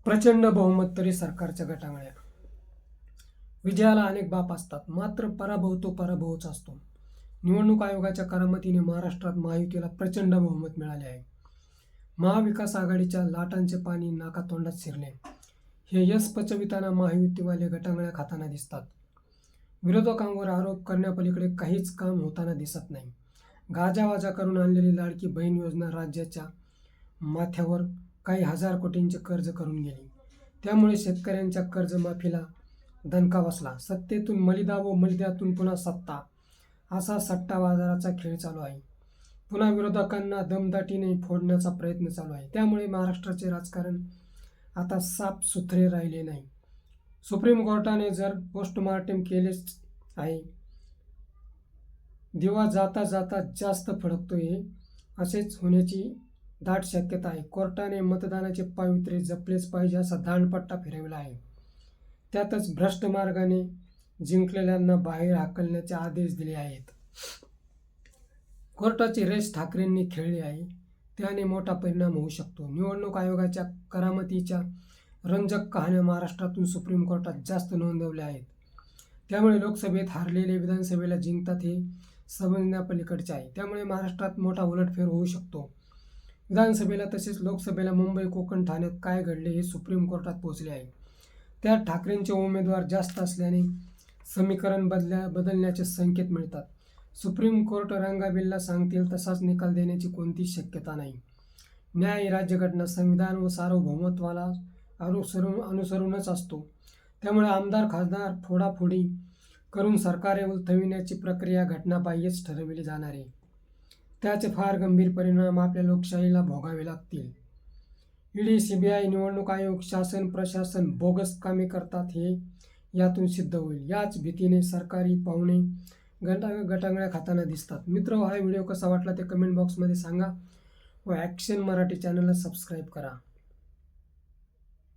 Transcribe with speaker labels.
Speaker 1: प्रचंड बहुमत तरी सरकारच्या गटांगळ्या. विजयाला अनेक बाप असतात, मात्र पराभव तो पराभवच असतो. निवडणूक आयोगाच्या करामतीने महाराष्ट्रात महायुतीला प्रचंड बहुमत मिळाले आहे. महाविकास आघाडीच्या लाटांचे पाणी नाकातोंडात शिरले. हे यश पचविताना महायुतीवाले गटांगळ्या खाताना दिसतात. विरोधकांवर आरोप करण्यापलीकडे काहीच काम होताना दिसत नाही. गाजावाजा करून आणलेली लाडकी बहीण योजना राज्याच्या माथ्यावर काही हजार कोटींचे कर्ज करून गेली. त्यामुळे शेतकऱ्यांच्या कर्जमाफीला दणका बसला. सत्तेतून मलिदा व मलिद्यातून पुन्हा सत्ता, असा सट्टा बाजाराचा खेळ चालू आहे. पुन्हा विरोधकांना दमदाटीने फोडण्याचा प्रयत्न चालू आहे. त्यामुळे महाराष्ट्राचे राजकारण आता साफ सुथरे राहिले नाही. सुप्रीम कोर्टाने जर पोस्टमार्टम केलेच आहे. दिवा जाता जाता जास्त फडकतोय, असेच होण्याची दाट शक्यता आहे. कोर्टाने मतदानाचे पावित्र्य जपलेच पाहिजे असा दांडपट्टा फिरवला आहे. त्यातच भ्रष्ट मार्गाने जिंकलेल्यांना बाहेर हाकलण्याचे आदेश दिले आहेत. कोर्टाची रेस ठाकरेंनी खेळली आहे. त्याने मोठा परिणाम होऊ शकतो. निवडणूक आयोगाच्या करामतीच्या रंजक कहाण्या महाराष्ट्रातून सुप्रीम कोर्टात जास्त नोंदवल्या आहेत. त्यामुळे लोकसभेत हारलेले विधानसभेला जिंकतात हे समजण्यापलीकडचे आहे. त्यामुळे महाराष्ट्रात मोठा उलटफेर होऊ शकतो. विधानसभेला तसेच लोकसभेला मुंबई, कोकण, ठाण्यात काय घडले हे सुप्रीम कोर्टात पोहोचले आहे. त्यात ठाकरेंचे उमेदवार जास्त असल्याने समीकरण बदलण्याचे संकेत मिळतात. सुप्रीम कोर्ट रंगाबिल्ला सांगतील तसाच निकाल देण्याची कोणतीच शक्यता नाही. न्याय राज्यघटना, संविधान व सार्वभौमत्वाला अनुसरूनच असतो. त्यामुळे आमदार खासदार फोडाफोडी करून सरकारे उलथविण्याची प्रक्रिया घटनाबाह्यच ठरविली जाणार आहे. त्याचे फार गंभीर परिणाम आपल्या लोकशाहीला भोगावे लागतील. ईडी, सीबीआय, निवडणूक आयोग, शासन प्रशासन बोगस कामे करतात हे यातून सिद्ध होईल. याच भीतीने सरकारी पाहुणे गटांगळ्या खाताना दिसतात. मित्र, हा व्हिडिओ कसा वाटला ते कमेंट बॉक्समध्ये सांगा व ॲक्शन मराठी चॅनलला सबस्क्राईब करा.